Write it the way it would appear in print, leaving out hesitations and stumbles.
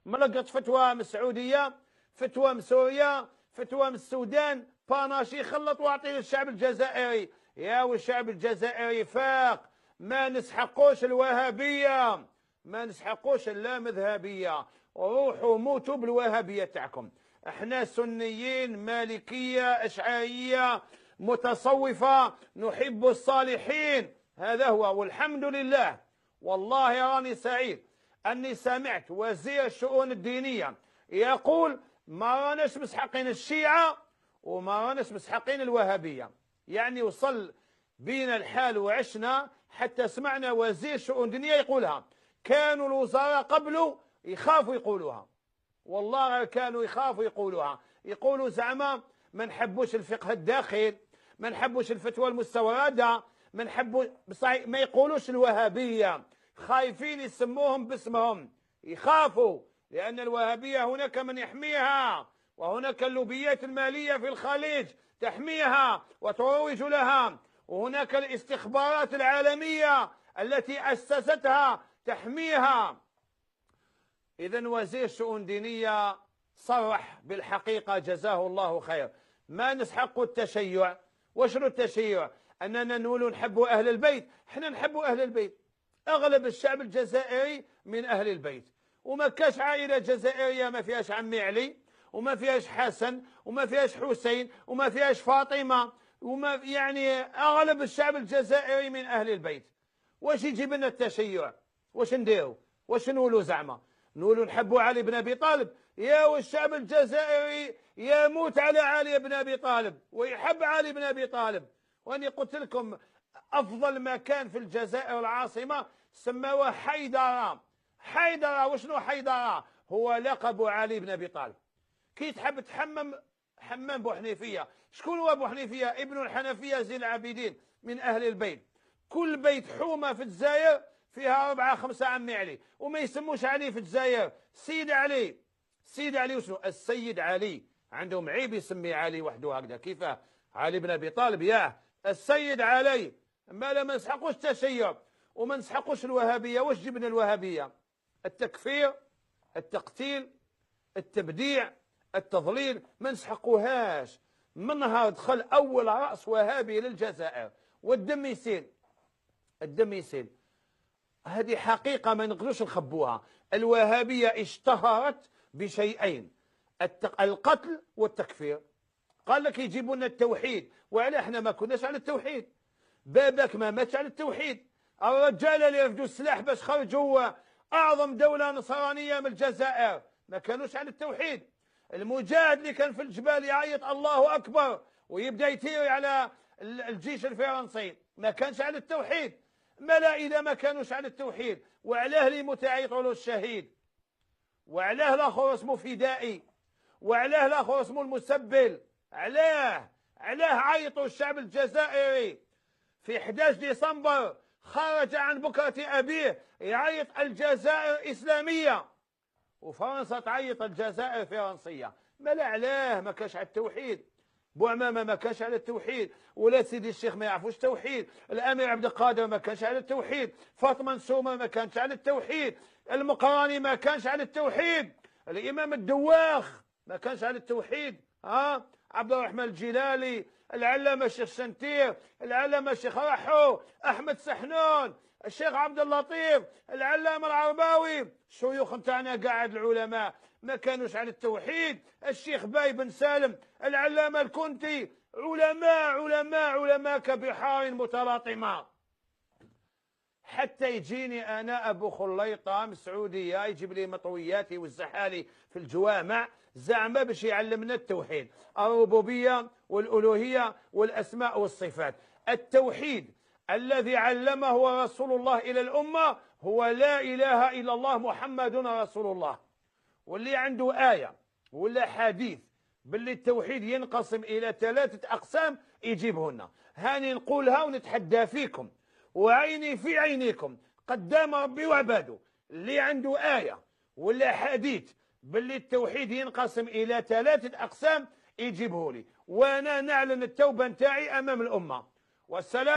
ملقط فتوى من السعوديه، فتوى من سوريا، فتوى من السودان، باناشي خلط واعطي للشعب الجزائري. يا والشعب الجزائري فاق، ما نسحقوش الوهابيه، ما نسحقوش اللامذهبيه، روحوا موتوا بالوهابيه تاعكم. احنا سنيين مالكيه اشعريه متصوفه نحب الصالحين، هذا هو. والحمد لله والله راني سعيد اني سمعت وزير الشؤون الدينيه يقول ما راناش مسحقين الشيعه وما راناش مسحقين الوهابيه. يعني وصل بينا الحال وعشنا حتى سمعنا وزير شؤون الدينيه يقولها. كانوا الوزراء قبله يخافوا يقولوها، والله كانوا يخافوا يقولوها، يقولوا زعما ما نحبوش الفقه الداخل، ما نحبوش الفتوى المستورده، ما نحبوش، بصحيح ما يقولوش الوهابيه، خايفين يسموهم باسمهم، يخافوا، لأن الوهابية هناك من يحميها، وهناك اللوبيات المالية في الخليج تحميها وتروج لها، وهناك الاستخبارات العالمية التي أسستها تحميها. إذن وزير الشؤون الدينية صرح بالحقيقة جزاه الله خير. ما نسحق التشيع. وشنو التشيع؟ أننا نقول نحب أهل البيت. احنا نحب أهل البيت، أغلب الشعب الجزائري من أهل البيت، وما كاش عائلة جزائرية ما فيهاش عمي علي، وما فيهاش حسن، وما فيهاش حسين، وما فيهاش فاطمة، وما يعني أغلب الشعب الجزائري من أهل البيت. واش يجيب لنا التشيع؟ واش نديروا؟ واش نقولوا زعما؟ نقولوا نحبوا علي بن أبي طالب؟ يا والشعب الجزائري يموت على علي بن أبي طالب ويحب علي بن أبي طالب. وأني قلت لكم أفضل مكان في الجزائر العاصمة سموه حيدرة. حيدرة وشنو حيدرة؟ هو لقب علي بن أبي طالب. كي تحب تحمم حمام بوحنيفية. شكون هو بوحنيفية؟ ابن الحنفية زين العابدين من أهل البيت. كل بيت حومة في الجزائر فيها 4 5 عمي علي، وما يسموش علي في الجزائر سيد علي. سيد علي وشنو؟ السيد علي. عندهم عيب يسمي علي وحده هكذا، كيفاه؟ علي بن أبي طالب ياه السيد علي. ما لا ما نسحقوش التشيع وما نسحقوش الوهابية. واش جبنا الوهابية؟ التكفير، التقتيل، التبديع، التضليل، ما نسحقوهاش. منها دخل أول رأس وهابي للجزائر والدم يسيل. الدم يسيل، هذه حقيقة ما نقدروش نخبوها. الوهابية اشتهرت بشيئين، القتل والتكفير. قال لك يجيبوا لنا التوحيد، وعلى احنا ما كناش على التوحيد. بابك ما ماتش على التوحيد. الرجال اللي رفدوا السلاح باش خرجوا اعظم دولة نصرانية من الجزائر ما كانوش على التوحيد. المجاهد اللي كان في الجبال يعيط الله اكبر ويبدا يطير على الجيش الفرنسي ما كانش على التوحيد. ما لا اذا ما كانوش على التوحيد، وعلاه اللي يعيطوا له الشهيد، وعلاه الاخر اسمه فدائي، وعلاه الاخر اسمه المسبل. علاه عيطوا الشعب الجزائري في 11 ديسمبر خرج عن بكرة أبيه يعيط الجزائر إسلامية، وفرنسا تعيط الجزائر فرنسية. ما لا علاه ما كانش على التوحيد. بوعمامة ما كانش على التوحيد، ولا سيدي الشيخ ما يعرفوش التوحيد، الأمير عبد القادر ما كانش على التوحيد، فاطمة نسومة ما كانش على التوحيد، المقراني ما كانش على التوحيد، الإمام الدواخ ما كانش على التوحيد، عبد الرحمن الجلالي، العلامة الشيخ سنتير، العلامة الشيخ رحو، أحمد سحنون، الشيخ عبد اللطيف، العلامة العرباوي، الشيوخ نتاعنا قاعد العلماء ما كانوش على التوحيد، الشيخ باي بن سالم، العلامة الكنتي، علماء كبحار متلاطمة. حتى يجيني أنا أبو خليطة من السعودية يجيب لي مطويات يوزعها لي في الجوامع زعما باش يعلمنا التوحيد، الربوبية والألوهية والأسماء والصفات. التوحيد الذي علمه رسول الله إلى الأمة هو لا إله إلا الله محمد رسول الله. واللي عنده آية ولا حديث باللي التوحيد ينقسم إلى 3 أقسام يجيبه لنا. هاني نقولها ونتحدى فيكم وعيني في عينيكم قدام ربي وعباده، اللي عنده آية ولا حديث باللي التوحيد ينقسم إلى 3 أقسام يجيبه لي، وأنا نعلن التوبة نتاعي أمام الأمة. والسلام.